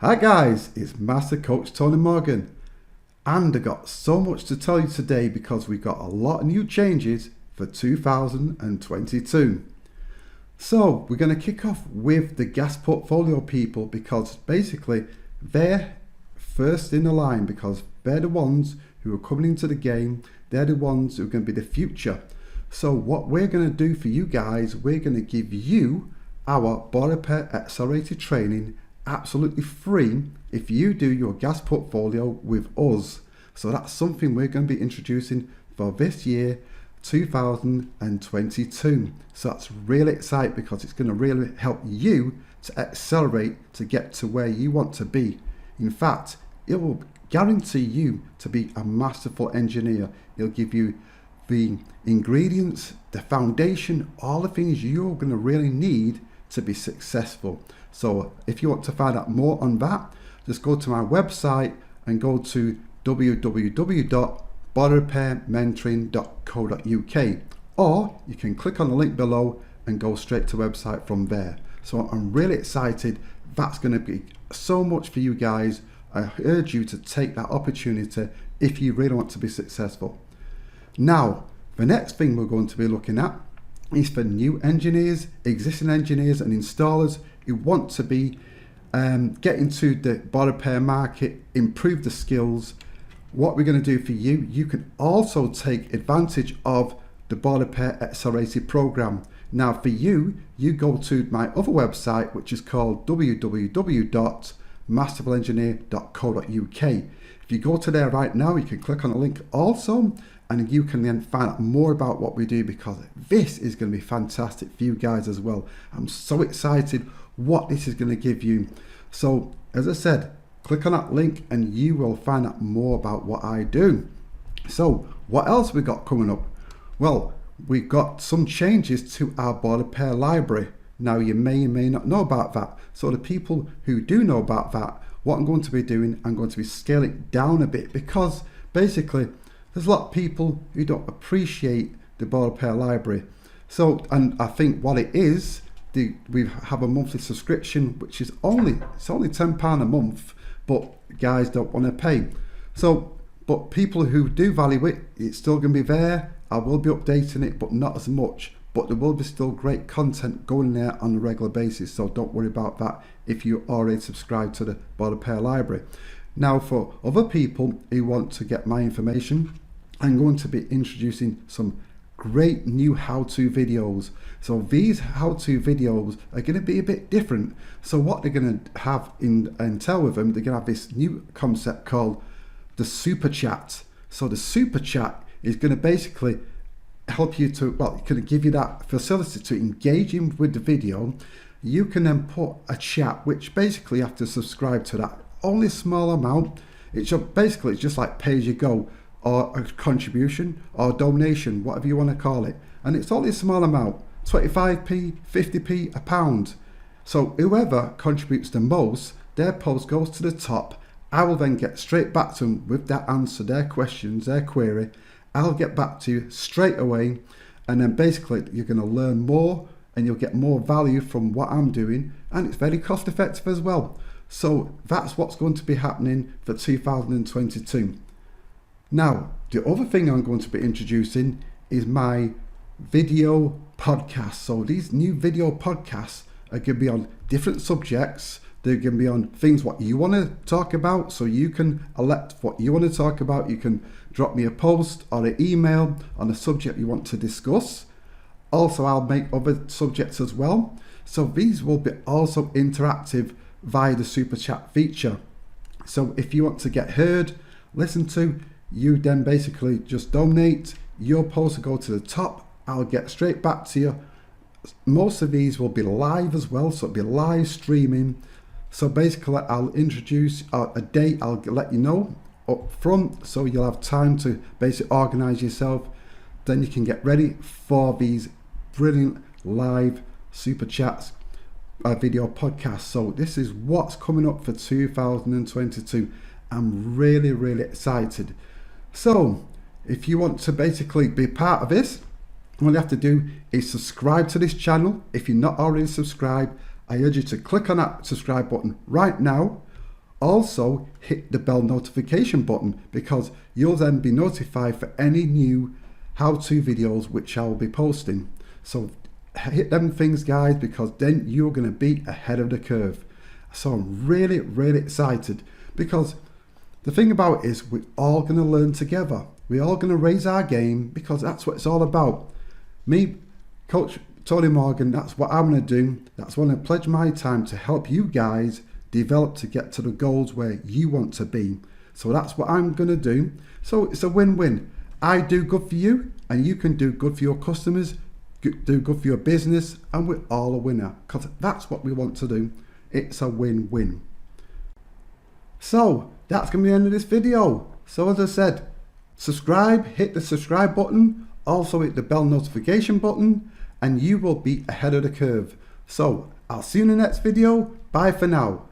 Hi guys, it's Master Coach Tony Morgan, and I got so much to tell you today because we got a lot of new changes for 2022. So we're going to kick off with the gas portfolio people because basically they're first in the line because they're the ones who are coming into the game. They're the ones who are going to be the future. So what we're going to do for you guys, we're going to give you our Body Repair Accelerated training absolutely free if you do your gas portfolio with us. So that's something we're going to be introducing for this year 2022. So that's really exciting because it's going to really help you to accelerate to get to where you want to be. In fact, it will guarantee you to be a masterful engineer. It'll give you the ingredients, the foundation, all the things you're going to really need to be successful. So if you want to find out more on that, just go to my website and go to www.bodyrepairmentoring.co.uk, or you can click on the link below and go straight to the website from there. So I'm really excited. That's going to be so much for you guys. I urge you to take that opportunity if you really want to be successful. Now, the next thing we're going to be looking at is for new engineers, existing engineers and installers who want to be get into the body repair market, improve the skills. What we're going to do for you, you can also take advantage of the Body Repair Accelerated program. Now for you, you go to my other website, which is called www.masterfulengineer.co.uk. If you go to there right now, you can click on the link also, and you can then find out more about what we do because this is going to be fantastic for you guys as well. I'm so excited what this is going to give you. So as I said, click on that link and you will find out more about what I do. So what else we got coming up? Well, we've got some changes to our body repair library. Now you may or may not know about that. So the people who do know about that, what I'm going to be doing, I'm going to be scaling it down a bit because basically there's a lot of people who don't appreciate the body repair library. So, and I think what it is, we have a monthly subscription, which is only £10 a month, but guys don't want to pay. So, but people who do value it, it's still going to be there. I will be updating it, but not as much. But there will be still great content going there on a regular basis. So don't worry about that if you already subscribed to the body repair library. Now, for other people who want to get my information, I'm going to be introducing some great new how-to videos. So these how-to videos are going to be a bit different. So what they're going to have in tell with them, they're going to have this new concept called the super chat. So the super chat is going to basically help you to, well, it's going to give you that facility to engage in with the video. You can then put a chat, which basically you have to subscribe to that. Only a small amount. It's basically it's just like pay as you go, or a contribution or donation, whatever you want to call it. And it's only a small amount, 25p, 50p, a pound. So whoever contributes the most, their post goes to the top. I will then get straight back to them with that answer, their questions, their query. I'll get back to you straight away. And then basically you're going to learn more and you'll get more value from what I'm doing. And it's very cost effective as well. So that's what's going to be happening for 2022. Now, the other thing I'm going to be introducing is my video podcast. So these new video podcasts are going to be on different subjects. They're going to be on things what you want to talk about. So you can elect what you want to talk about. You can drop me a post or an email on a subject you want to discuss. Also, I'll make other subjects as well. So these will be also interactive via the super chat feature. So if you want to get heard, listen to, you then basically just donate. Your post will go to the top. I'll get straight back to you. Most of these will be live as well, so it'll be live streaming. So basically I'll introduce a date, I'll let you know up front, so you'll have time to basically organize yourself. Then you can get ready for these brilliant live super chats, video podcasts. So this is what's coming up for 2022. I'm really, really excited. So if you want to basically be part of this, all you have to do is subscribe to this channel. If you're not already subscribed, I urge you to click on that subscribe button right now. Also, hit the bell notification button because you'll then be notified for any new how-to videos which I will be posting. So hit them things, guys, because then you're going to be ahead of the curve. So I'm really, really excited because the thing about it is we're all going to learn together. We're all going to raise our game because that's what it's all about. Me, Coach Tony Morgan, that's what I'm going to do. That's when I pledge my time to help you guys develop to get to the goals where you want to be. So that's what I'm going to do. So it's a win-win. I do good for you and you can do good for your customers, do good for your business, and we're all a winner because that's what we want to do. It's a win-win. So that's going to be the end of this video. So as I said, subscribe, hit the subscribe button, also hit the bell notification button, and you will be ahead of the curve. So I'll see you in the next video. Bye for now.